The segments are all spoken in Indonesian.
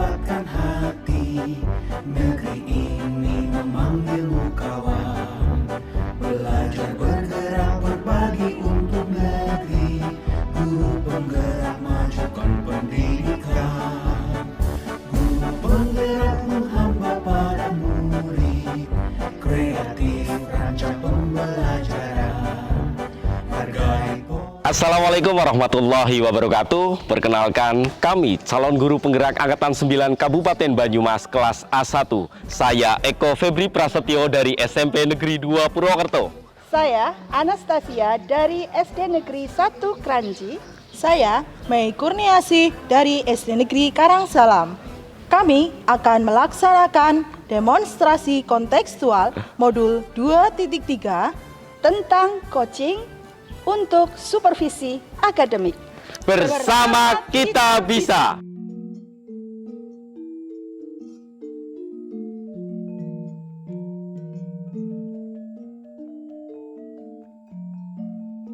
kuatkan hati. Negeri ini memanggilmu kawan. Belajar bergerak berbagi untuk negeri. Guru penggerak majukan pendidikan. Guru penggerakmu hamba pada murid. Kreatif rancang pembelajaran. Hargai Assalamualaikum warahmatullahi wabarakatuh. Perkenalkan, kami calon guru penggerak Angkatan 9 Kabupaten Banyumas kelas A1. Saya Eko Febri Prasetyo dari SMP Negeri 2 Purwokerto. Saya Anastasia dari SD Negeri 1 Kranji. Saya Mei Kurniasi dari SD Negeri Karangsalam. Kami akan melaksanakan demonstrasi kontekstual modul 2.3 Tentang coaching untuk supervisi akademik. Bersama kita bisa.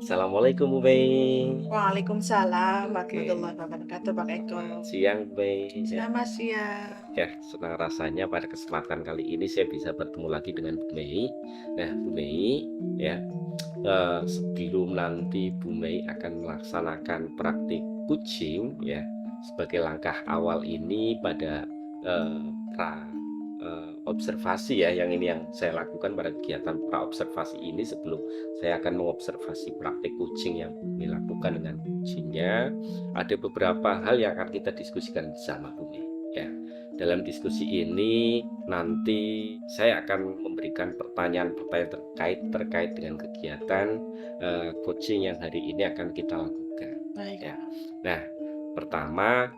Assalamualaikum Bu Mei. Waalaikumsalam warahmatullahi wabarakatuh, Pak Eko. Siang Bu Mei. Selamat siang. Ya, senang rasanya pada kesempatan kali ini saya bisa bertemu lagi dengan Bu Mei. Nah, Bu Mei, ya, sebelum nanti Bu Mei akan melaksanakan praktik coaching, ya, sebagai langkah awal ini pada observasi ya, yang ini yang saya lakukan pada kegiatan pra-observasi ini sebelum saya akan mengobservasi praktik coaching yang dilakukan dengan coachingnya. Ada beberapa hal yang akan kita diskusikan bersama Bu Mei. Ya, dalam diskusi ini nanti saya akan memberikan pertanyaan-pertanyaan terkait dengan kegiatan coaching yang hari ini akan kita lakukan. Baik. Ya. Nah, pertama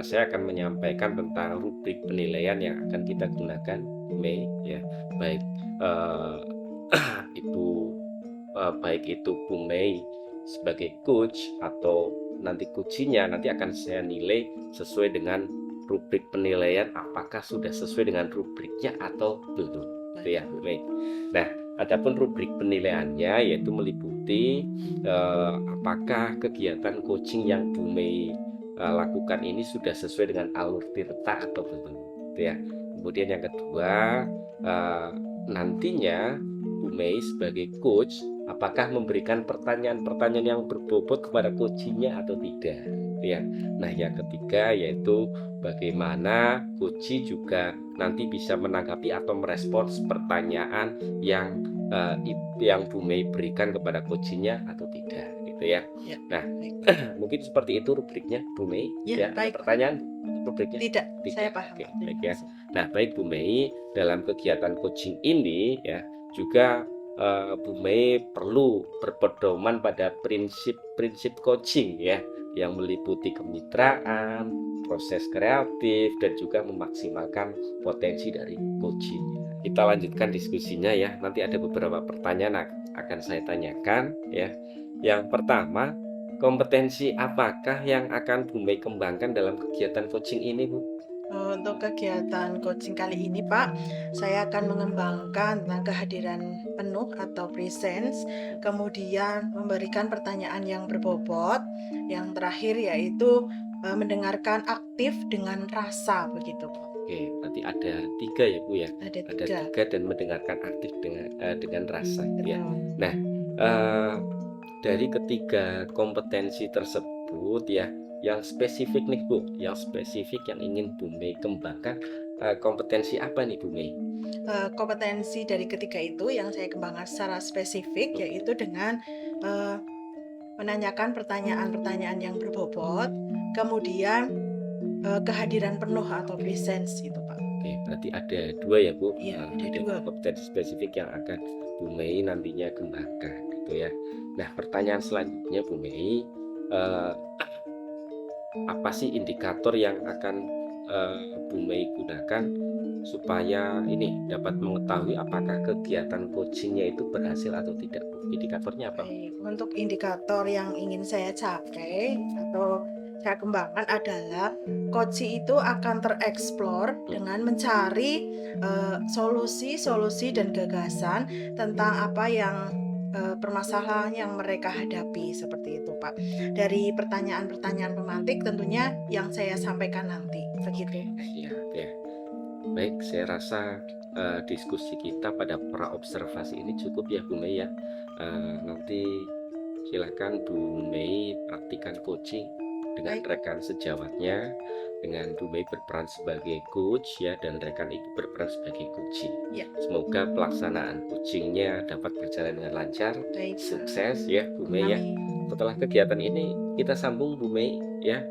saya akan menyampaikan tentang rubrik penilaian yang akan kita gunakan, Mei, ya, baik baik itu Bu Mei sebagai coach atau nanti coachingnya nanti akan saya nilai sesuai dengan rubrik penilaian, apakah sudah sesuai dengan rubriknya atau belum, itu ya Bu Mei. Nah, adapun rubrik penilaiannya yaitu meliputi apakah kegiatan coaching yang Bu Mei lakukan ini sudah sesuai dengan alur tirta atau belum, gitu ya. Kemudian yang kedua, nantinya Bu Mei sebagai coach apakah memberikan pertanyaan-pertanyaan yang berbobot kepada coachingnya atau tidak, gitu ya. Nah, yang ketiga yaitu bagaimana coach juga nanti bisa menanggapi atau merespons pertanyaan yang Bu Mei berikan kepada coachingnya atau tidak, gitu ya. Ya. Nah, mungkin seperti itu rubriknya Bu Mei. Ya, Ada baik. pertanyaan rubriknya? Tidak, saya paham. Oke, baik ya. Nah, baik Bu Mei, dalam kegiatan coaching ini ya juga Bu Mei perlu berpedoman pada prinsip-prinsip coaching ya, yang meliputi kemitraan, proses kreatif, dan juga memaksimalkan potensi dari coaching. Kita lanjutkan diskusinya ya. Nanti ada beberapa pertanyaan akan saya tanyakan ya. Yang pertama, kompetensi apakah yang akan Bu Mei kembangkan dalam kegiatan coaching ini, Bu? Untuk kegiatan coaching kali ini, Pak, saya akan mengembangkan tentang kehadiran penuh atau presence, kemudian memberikan pertanyaan yang berbobot, yang terakhir yaitu mendengarkan aktif dengan rasa, begitu, Pak. Oke, berarti ada 3 ya Bu ya? Ada Ada 3. 3 dan mendengarkan aktif dengan rasa ya. Betul. Nah, dari ketiga kompetensi tersebut ya, yang spesifik nih Bu, yang spesifik yang ingin Bu Mei kembangkan, kompetensi apa nih Bu Mei? Kompetensi dari ketiga itu yang saya kembangkan secara spesifik yaitu dengan menanyakan pertanyaan-pertanyaan yang berbobot, kemudian kehadiran penuh atau presence itu, Pak. Oke, berarti ada 2 ya Bu? Iya, ada Ada 2. kompetensi spesifik yang akan Bu Mei nantinya kembangkan gitu ya. Nah, pertanyaan selanjutnya Bu Mei, apa sih indikator yang akan Bu Mei gunakan supaya ini dapat mengetahui apakah kegiatan coachingnya itu berhasil atau tidak? Indikatornya apa? Baik, untuk indikator yang ingin saya capai atau saya kembangkan adalah coaching itu akan tereksplor dengan mencari solusi-solusi dan gagasan tentang apa yang permasalahan yang mereka hadapi seperti itu, Pak. Dari pertanyaan-pertanyaan pemantik tentunya yang saya sampaikan nanti, begitu. Iya, ya. Baik, saya rasa diskusi kita pada praobservasi ini cukup ya Bu Mei ya. Nanti silakan Bu Mei praktikan coaching dengan Baik. rekan sejawatnya, dengan Bu Mei berperan sebagai coach ya, dan rekan Ibu berperan sebagai coaching. Ya. Semoga pelaksanaan coachingnya dapat berjalan dengan lancar, Baik, Pak. sukses ya Bu Mei ya. Amin. Setelah kegiatan ini kita sambung Bu Mei ya,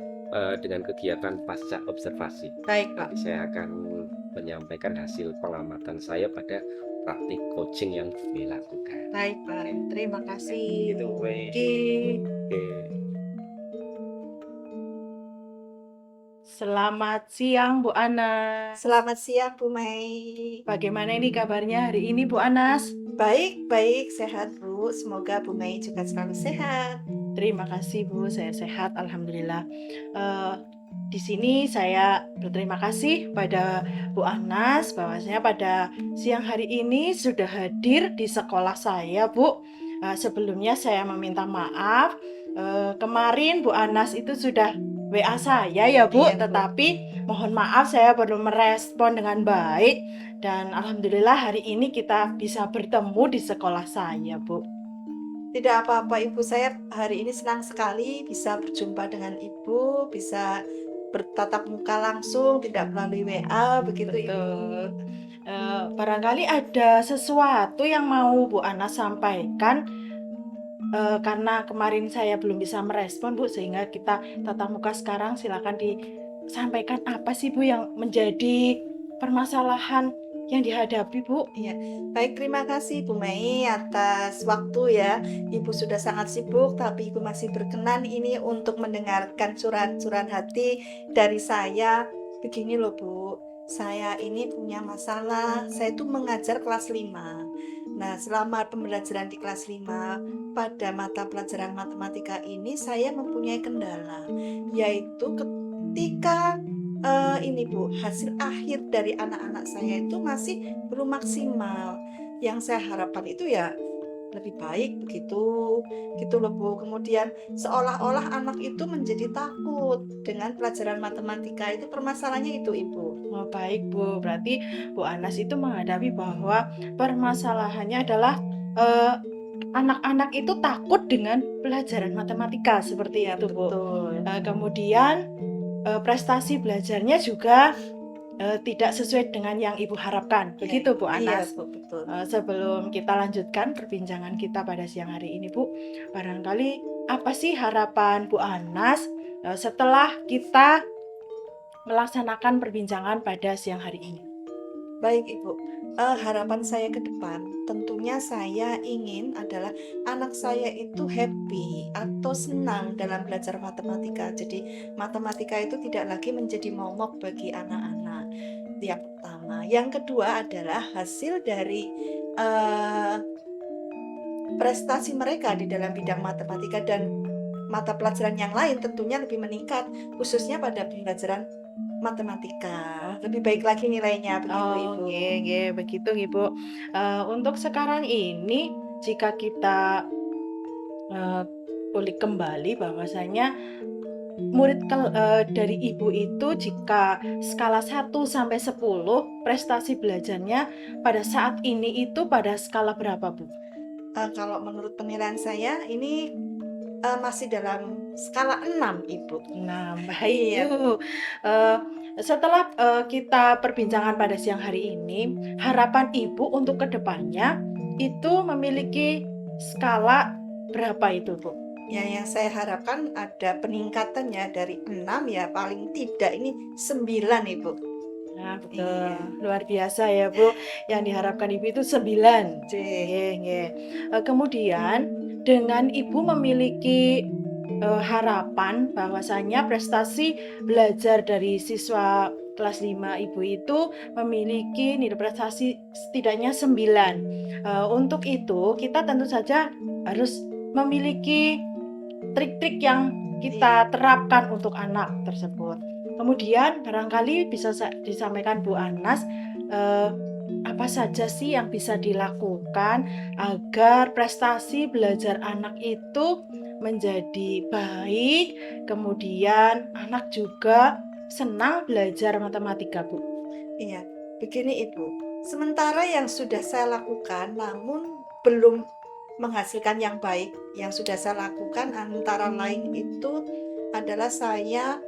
dengan kegiatan pasca observasi. Baik, Pak. Nanti saya akan menyampaikan hasil pengamatan saya pada praktik coaching yang Bu Mei lakukan. Baik, Pak. Terima kasih. Gitu, Bu Mei. Oke. Oke. Selamat siang, Bu Anas. Selamat siang Bu Mei. Bagaimana ini kabarnya hari ini, Bu Anas? Baik, sehat Bu. Semoga Bu Mei juga selalu sehat. Terima kasih, Bu. Saya sehat, alhamdulillah. Di sini saya berterima kasih pada Bu Anas bahwasanya pada siang hari ini sudah hadir di sekolah saya, Bu. Sebelumnya saya meminta maaf. Kemarin Bu Anas itu sudah WA saya ya, Bu, Iya, Bu. tetapi mohon maaf saya belum merespon dengan baik dan alhamdulillah hari ini kita bisa bertemu di sekolah saya, Bu. Tidak apa-apa Ibu, saya hari ini senang sekali bisa berjumpa dengan Ibu, bisa bertatap muka langsung, tidak melalui WA, begitu Ibu. Betul. Barangkali ada sesuatu yang mau Bu Anas sampaikan karena kemarin saya belum bisa merespon, Bu, sehingga kita tatap muka sekarang. Silakan disampaikan apa sih, Bu, yang menjadi permasalahan yang dihadapi, Bu? Baik, terima kasih Bu Mei atas waktu ya. Ibu sudah sangat sibuk, tapi Ibu masih berkenan ini untuk mendengarkan curahan hati dari saya. Begini loh Bu, saya ini punya masalah. Saya tuh mengajar kelas 5. Nah, selama pembelajaran di kelas 5 pada mata pelajaran matematika ini saya mempunyai kendala, yaitu ketika ini Bu, hasil akhir dari anak-anak saya itu masih belum maksimal. Yang saya harapkan itu ya lebih baik begitu, gitu loh Bu. Kemudian seolah-olah anak itu menjadi takut dengan pelajaran matematika, itu permasalahannya itu Ibu. Oh, baik, Bu. Berarti Bu Anas itu menghadapi bahwa permasalahannya adalah anak-anak itu takut dengan pelajaran matematika seperti itu, Bu. Betul. Kemudian prestasi belajarnya juga tidak sesuai dengan yang Ibu harapkan. Begitu, Bu Anas. Iya, Bu, betul. Sebelum kita lanjutkan perbincangan kita pada siang hari ini, Bu, barangkali apa sih harapan Bu Anas setelah kita melaksanakan perbincangan pada siang hari ini? Baik Ibu, harapan saya ke depan tentunya saya ingin adalah anak saya itu happy atau senang dalam belajar matematika. Jadi matematika itu tidak lagi menjadi momok bagi anak-anak. Yang pertama. Yang kedua adalah hasil dari prestasi mereka di dalam bidang matematika dan mata pelajaran yang lain tentunya lebih meningkat, khususnya pada pembelajaran matematika. Lebih baik lagi nilainya begitu Ibu. Oke, begitu Ibu. Untuk sekarang ini jika kita ulik kembali bahwasanya murid dari Ibu itu jika skala 1 sampai 10 prestasi belajarnya pada saat ini itu pada skala berapa, Bu? Kalau menurut penilaian saya ini masih dalam skala 6 Ibu. Nah, baik Iya. Bu. Setelah kita perbincangan pada siang hari ini, harapan Ibu untuk kedepannya itu memiliki skala berapa itu, Bu? Ya, yang saya harapkan ada peningkatannya dari 6 ya paling tidak ini 9 Ibu. Nah, betul. Iya. Luar biasa ya, Bu. Yang diharapkan Ibu itu 9. Nggih. Kemudian dengan Ibu memiliki harapan bahwasanya prestasi belajar dari siswa kelas 5 Ibu itu memiliki nilai prestasi setidaknya 9. Untuk itu kita tentu saja harus memiliki trik-trik yang kita terapkan untuk anak tersebut. Kemudian barangkali bisa disampaikan Bu Anas apa saja sih yang bisa dilakukan agar prestasi belajar anak itu menjadi baik, kemudian anak juga senang belajar matematika, Bu? Iya, begini Ibu. Sementara yang sudah saya lakukan namun belum menghasilkan yang baik, yang sudah saya lakukan antara lain itu adalah saya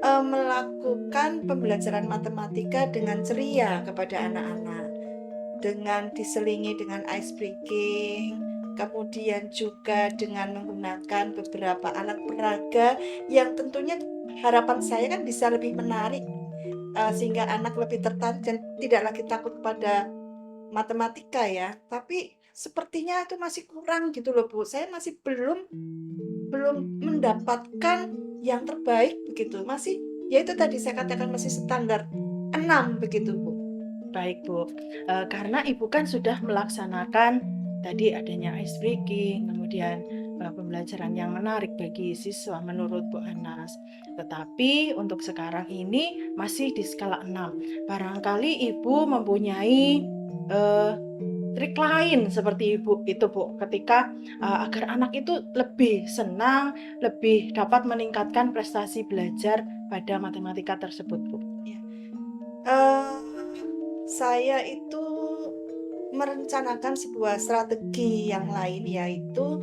melakukan pembelajaran matematika dengan ceria kepada anak-anak, dengan diselingi dengan ice breaking, kemudian juga dengan menggunakan beberapa alat peraga yang tentunya harapan saya kan bisa lebih menarik, sehingga anak lebih tertarik dan tidak lagi takut pada matematika ya. Tapi sepertinya itu masih kurang gitu loh Bu. Saya masih belum mendapatkan yang terbaik begitu. Masih ya itu tadi saya katakan masih standar 6 begitu Bu. Baik, Bu. Karena Ibu kan sudah melaksanakan tadi adanya ice breaking, kemudian pembelajaran yang menarik bagi siswa menurut Bu Anas. Tetapi untuk sekarang ini masih di skala 6. Barangkali Ibu mempunyai trik lain seperti Ibu itu, Bu, ketika agar anak itu lebih senang, lebih dapat meningkatkan prestasi belajar pada matematika tersebut, Bu. Saya itu merencanakan sebuah strategi yang lain, yaitu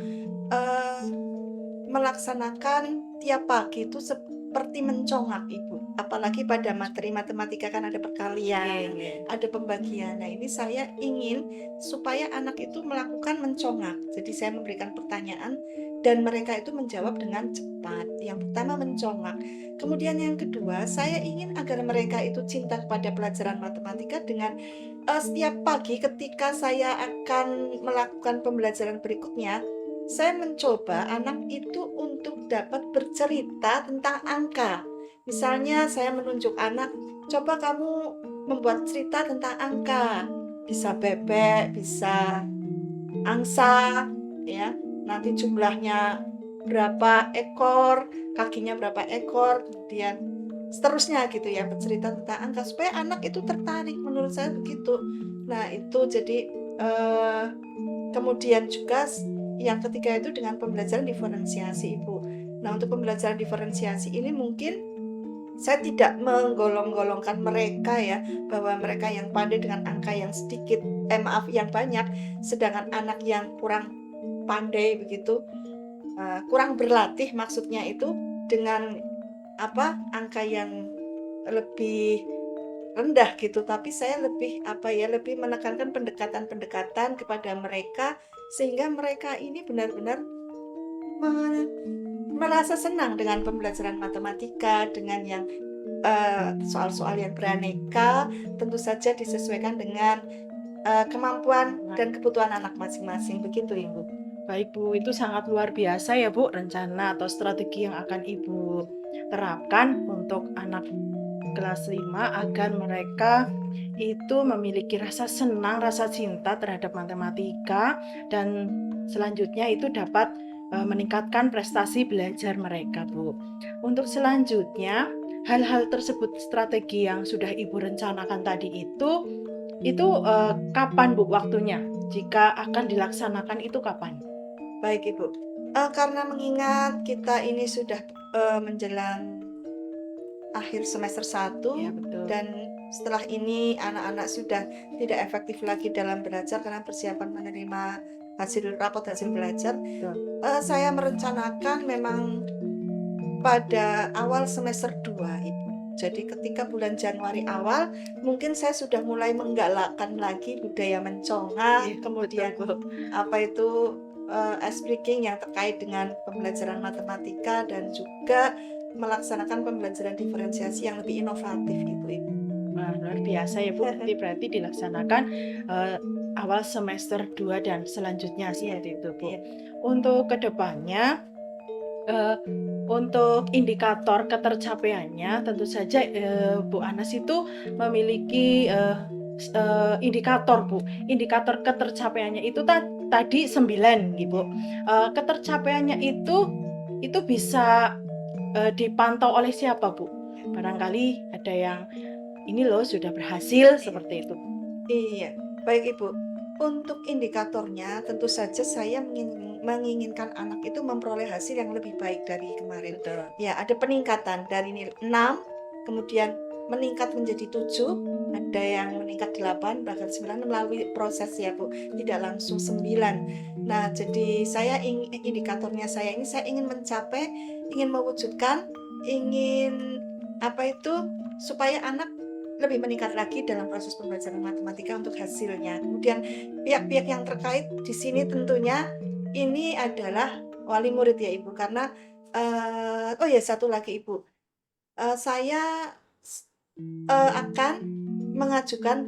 melaksanakan tiap pagi itu seperti mencongak Ibu. Apalagi pada materi matematika kan ada perkalian, ada pembagian. Nah ini saya ingin supaya anak itu melakukan mencongak. Jadi saya memberikan pertanyaan dan mereka itu menjawab dengan cepat. Yang pertama mencongak. Kemudian yang kedua, saya ingin agar mereka itu cinta kepada pelajaran matematika dengan setiap pagi ketika saya akan melakukan pembelajaran berikutnya, saya mencoba anak itu untuk dapat bercerita tentang angka. Misalnya saya menunjuk anak, coba kamu membuat cerita tentang angka. Bisa bebek, bisa angsa, ya. Nanti jumlahnya berapa ekor, kakinya berapa ekor, kemudian seterusnya gitu ya, bercerita tentang angka supaya anak itu tertarik, menurut saya begitu. Nah itu jadi kemudian juga yang ketiga itu dengan pembelajaran diferensiasi Ibu. Nah untuk pembelajaran diferensiasi ini mungkin saya tidak menggolong-golongkan mereka ya, bahwa mereka yang pandai dengan angka yang sedikit, yang banyak, sedangkan anak yang kurang pandai begitu, kurang berlatih maksudnya itu dengan angka yang lebih rendah gitu. Tapi saya lebih lebih menekankan pendekatan-pendekatan kepada mereka sehingga mereka ini benar-benar merasa senang dengan pembelajaran matematika, dengan yang soal-soal yang beraneka, tentu saja disesuaikan dengan kemampuan dan kebutuhan anak masing-masing begitu Ibu. Baik Bu, itu sangat luar biasa ya Bu, rencana atau strategi yang akan Ibu terapkan untuk anak kelas 5 agar mereka itu memiliki rasa senang, rasa cinta terhadap matematika dan selanjutnya itu dapat meningkatkan prestasi belajar mereka Bu. Untuk selanjutnya, hal-hal tersebut strategi yang sudah Ibu rencanakan tadi itu kapan Bu waktunya? Jika akan dilaksanakan itu kapan? Baik Ibu, karena mengingat kita ini sudah menjelang akhir semester 1 Ya, betul. dan setelah ini anak-anak sudah tidak efektif lagi dalam belajar karena persiapan menerima rapot hasil belajar. Saya merencanakan memang pada awal semester 2 Ibu. Jadi ketika bulan Januari awal mungkin saya sudah mulai menggalakkan lagi budaya mencongak, kemudian ice breaking yang terkait dengan pembelajaran matematika dan juga melaksanakan pembelajaran diferensiasi yang lebih inovatif gitu Ibu. Wah, luar biasa ya Bu, nanti berarti dilaksanakan awal semester 2 dan selanjutnya seperti itu Bu. Untuk kedepannya, untuk indikator ketercapaiannya tentu saja Bu Anas itu memiliki indikator Bu. Indikator ketercapaiannya itu tadi 9 gitu. Ketercapaiannya itu bisa dipantau oleh siapa Bu? Barangkali ada yang ini loh sudah berhasil seperti itu. Iya, baik Ibu. Untuk indikatornya tentu saja saya menginginkan anak itu memperoleh hasil yang lebih baik dari kemarin. Betul. Ya, ada peningkatan dari 6, kemudian meningkat menjadi 7, ada yang meningkat 8, bahkan 9 melalui proses ya Bu, tidak langsung 9. Nah, jadi indikatornya saya ingin mencapai, ingin mewujudkan, ingin apa itu supaya anak lebih meningkat lagi dalam proses pembelajaran matematika untuk hasilnya. Kemudian pihak-pihak yang terkait di sini tentunya ini adalah wali murid ya Ibu, karena oh ya satu lagi Ibu, saya akan mengajukan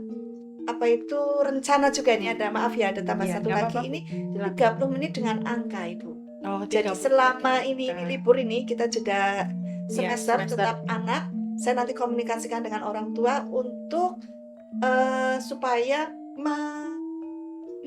apa itu rencana juga ini ada, maaf ya ada tambah Iya, satu nggak lagi apa-apa. ini Silakan. 30 menit dengan angka Ibu. Oh, Jadi 30 selama ini menit. libur ini kita jeda Iya, semester semester. tetap anak, saya nanti komunikasikan dengan orang tua untuk supaya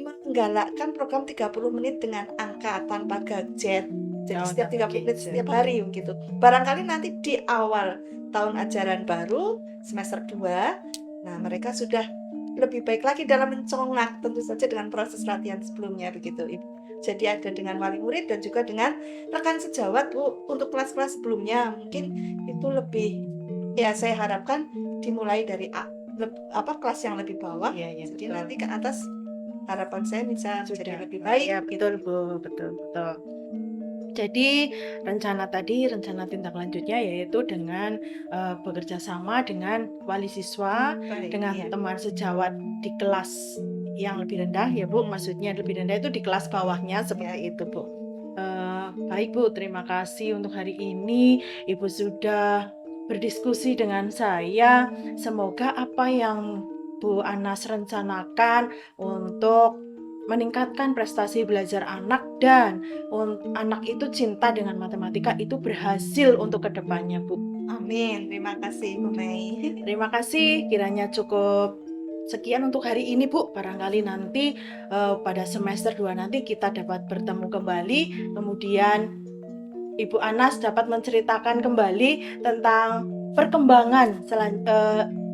menggalakkan program 30 menit dengan angka tanpa gadget. Jadi Oh, setiap tanpa 30 menit gadget. setiap hari gitu. Barangkali nanti di awal tahun ajaran baru semester 2, nah mereka sudah lebih baik lagi dalam mencongak tentu saja dengan proses latihan sebelumnya begitu Ibu. Jadi ada dengan wali murid dan juga dengan rekan sejawat Bu untuk kelas-kelas sebelumnya mungkin itu lebih ya saya harapkan dimulai dari kelas yang lebih bawah. Iya, iya, Jadi betul. nanti ke atas harapan saya bisa Sudah jadi lebih baik. Ya, betul Bu, betul. Jadi rencana tindak lanjutnya yaitu dengan bekerja sama dengan wali siswa, Baik, dengan iya. teman sejawat di kelas yang lebih rendah ya Bu, maksudnya lebih rendah itu di kelas bawahnya seperti itu Bu. Baik Bu, terima kasih untuk hari ini Ibu sudah berdiskusi dengan saya. Semoga apa yang Bu Anas rencanakan untuk meningkatkan prestasi belajar anak dan anak itu cinta dengan matematika itu berhasil untuk kedepannya Bu. Amin. Terima kasih Bu Mei. Terima kasih, kiranya cukup sekian untuk hari ini Bu. Barangkali nanti pada semester 2 nanti kita dapat bertemu kembali. Kemudian Ibu Anas dapat menceritakan kembali tentang perkembangan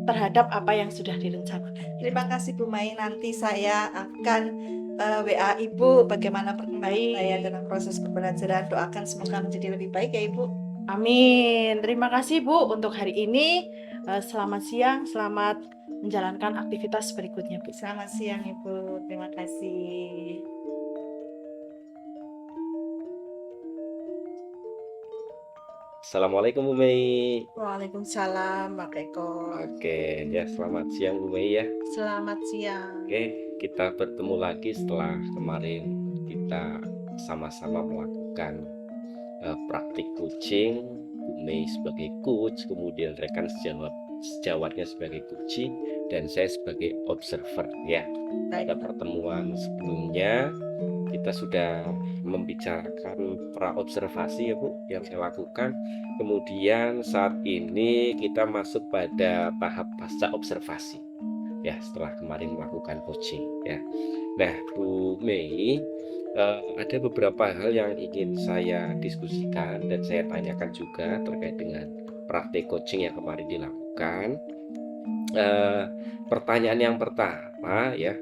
terhadap apa yang sudah direncanakan. Terima kasih Bu Mei. Nanti saya akan WA Ibu bagaimana perkembangan saya dalam proses pembelajaran. Doakan semoga menjadi lebih baik ya Ibu. Amin. Terima kasih Bu untuk hari ini. Selamat siang, selamat menjalankan aktivitas berikutnya Bu. Selamat siang Ibu. Terima kasih. Assalamualaikum Bu Mei. Waalaikumsalam Pak Eko. Oke, ya selamat siang Bu Mei ya. Selamat siang. Oke, kita bertemu lagi setelah kemarin kita sama-sama melakukan praktik coaching, Bu Mei sebagai coach, kemudian rekan sejawatnya sebagai coaching, dan saya sebagai observer ya. Pada pertemuan sebelumnya kita sudah membicarakan pra-observasi ya Bu yang saya lakukan. Kemudian saat ini kita masuk pada tahap pasca observasi ya setelah kemarin melakukan coaching ya. Nah Bu Mei, ada beberapa hal yang ingin saya diskusikan dan saya tanyakan juga terkait dengan praktik coaching yang kemarin dilakukan. Pertanyaan yang pertama ya,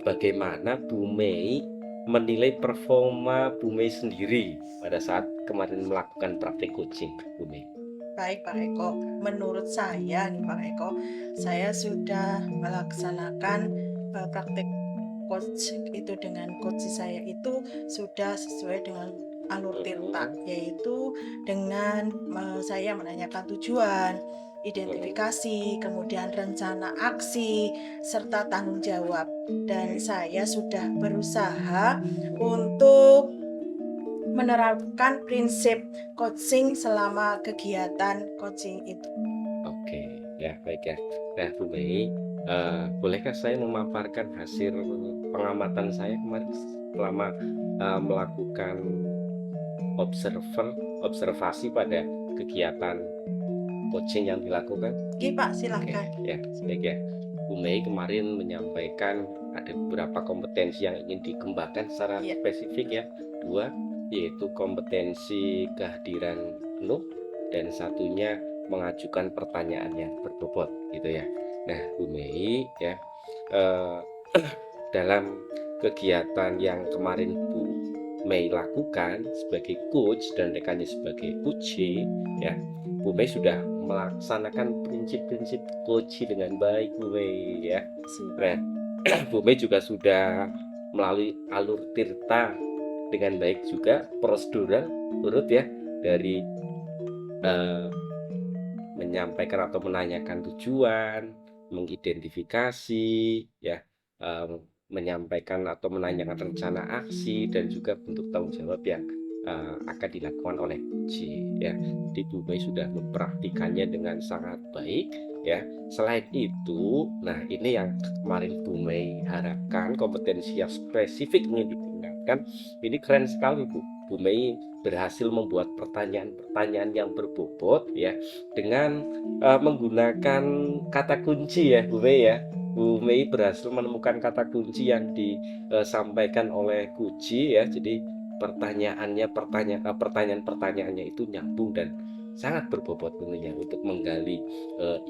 bagaimana Bu Mei menilai performa Bu Mei sendiri pada saat kemarin melakukan praktik coaching Bu Mei? Baik Pak Eko, menurut saya nih Pak Eko, saya sudah melaksanakan praktik coaching itu dengan coach saya itu sudah sesuai dengan alur tirta, yaitu dengan saya menanyakan tujuan, identifikasi, kemudian rencana aksi, serta tanggung jawab. Dan saya sudah berusaha untuk menerapkan prinsip coaching selama kegiatan coaching itu. Oke, ya baik ya. Nah Bu Mei, bolehkah saya memaparkan hasil pengamatan saya kemarin selama melakukan observasi pada kegiatan coaching yang dilakukan? Oke Pak, silahkan. Ya, baik ya. Bu Mei kemarin menyampaikan ada beberapa kompetensi yang ingin dikembangkan secara spesifik ya. 2, yaitu kompetensi kehadiran penuh dan satunya mengajukan pertanyaan yang berbobot gitu ya. Nah Bu Mei ya, eh, dalam kegiatan yang kemarin Bu Mei lakukan sebagai coach dan rekannya sebagai coach, ya, Bu Mei sudah melaksanakan prinsip-prinsip coach dengan baik, Bu Mei, ya. Nah, Bu Mei juga sudah melalui alur tirta dengan baik juga, prosedural urut ya, dari eh, menyampaikan atau menanyakan tujuan, mengidentifikasi, ya, menyampaikan atau menanyakan rencana aksi dan juga bentuk tanggung jawab yang akan dilakukan oleh uji, ya. Jadi Bu Mei sudah mempraktikannya dengan sangat baik, ya. Selain itu, nah ini yang kemarin Bu Mei harapkan, kompetensi yang spesifik ingin ditingkatkan. Ini keren sekali Bu Mei berhasil membuat pertanyaan-pertanyaan yang berbobot, ya, dengan menggunakan kata kunci, ya Bu Mei, ya. Bu Mei berhasil menemukan kata kunci yang disampaikan oleh Kuci, ya. Jadi pertanyaan-pertanyaannya itu nyambung dan sangat berbobot tentunya untuk menggali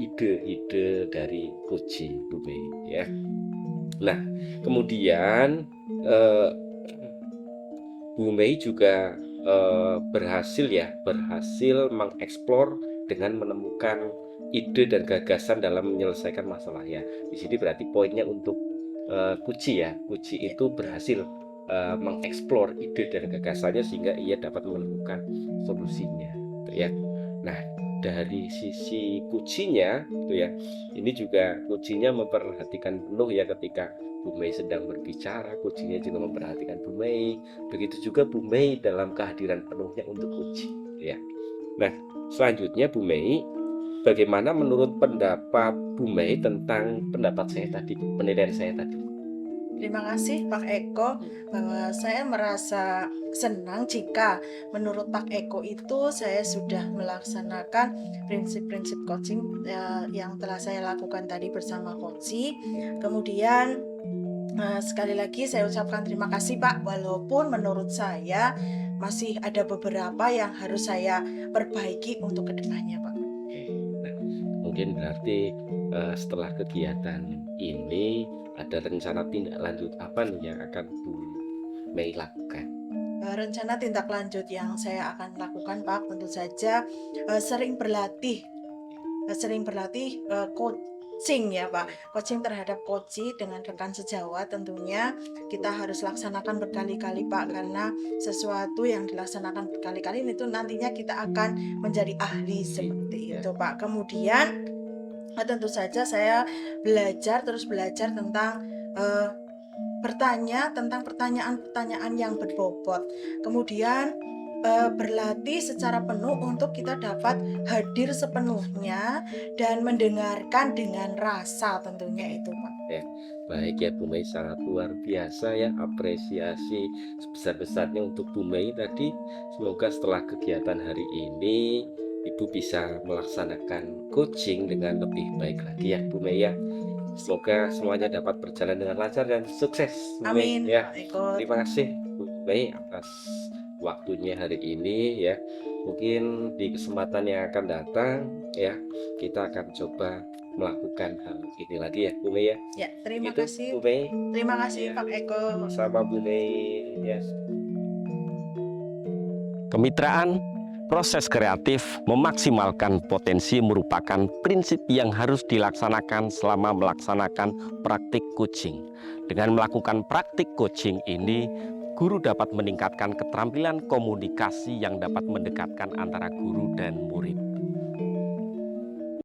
ide-ide dari Kuci, Bu Mei, ya. Nah, kemudian Bu Mei juga berhasil mengeksplor dengan menemukan ide dan gagasan dalam menyelesaikan masalah, ya. Di sini berarti poinnya untuk Kuci, ya. Kuci itu berhasil mengeksplor ide dan gagasannya sehingga ia dapat menemukan solusinya, gitu ya. Nah, dari sisi Kucinya, gitu ya, ini juga Kucinya memperhatikan penuh, ya, ketika Bu Mei sedang berbicara, Kucinya juga memperhatikan Bu Mei. Begitu juga Bu Mei dalam kehadiran penuhnya untuk Kuci, ya. Nah, selanjutnya Bu Mei, bagaimana menurut pendapat Bu Mei tentang pendapat saya tadi, penilaian saya tadi? Terima kasih Pak Eko, bahwa saya merasa senang jika menurut Pak Eko itu saya sudah melaksanakan prinsip-prinsip coaching yang telah saya lakukan tadi bersama Coach. Kemudian sekali lagi saya ucapkan terima kasih Pak, walaupun menurut saya masih ada beberapa yang harus saya perbaiki untuk kedepannya Pak. Nah, mungkin berarti setelah kegiatan ini ada rencana tindak lanjut apa nih yang akan Bu Mei lakukan? Rencana tindak lanjut yang saya akan lakukan Pak, tentu saja sering berlatih coaching, ya Pak. Coaching terhadap coach dengan rekan sejawat tentunya kita harus laksanakan berkali-kali Pak, karena sesuatu yang dilaksanakan berkali-kali itu nantinya kita akan menjadi ahli seperti itu Pak. Kemudian tentu saja saya terus belajar tentang bertanya tentang pertanyaan-pertanyaan yang berbobot. Kemudian berlatih secara penuh untuk kita dapat hadir sepenuhnya dan mendengarkan dengan rasa tentunya itu Pak. Ya, baik ya Bu Mei, sangat luar biasa ya, apresiasi sebesar-besarnya untuk Bu Mei tadi. Semoga setelah kegiatan hari ini Ibu bisa melaksanakan coaching dengan lebih baik lagi ya Bu Mei, ya. Semoga semuanya dapat berjalan dengan lancar dan sukses Bu Mei, Amin ya. Pak Eko. Terima kasih Bu Mei atas waktunya hari ini, ya. Mungkin di kesempatan yang akan datang, ya, kita akan coba melakukan hal ini lagi ya Bu Mei, ya. Ya, terima Itu kasih. Bu Mei. Terima kasih Ya. Pak Eko. Sama Bu Mei, ya. Kemitraan proses kreatif memaksimalkan potensi merupakan prinsip yang harus dilaksanakan selama melaksanakan praktik coaching. Dengan melakukan praktik coaching ini, guru dapat meningkatkan keterampilan komunikasi yang dapat mendekatkan antara guru dan murid.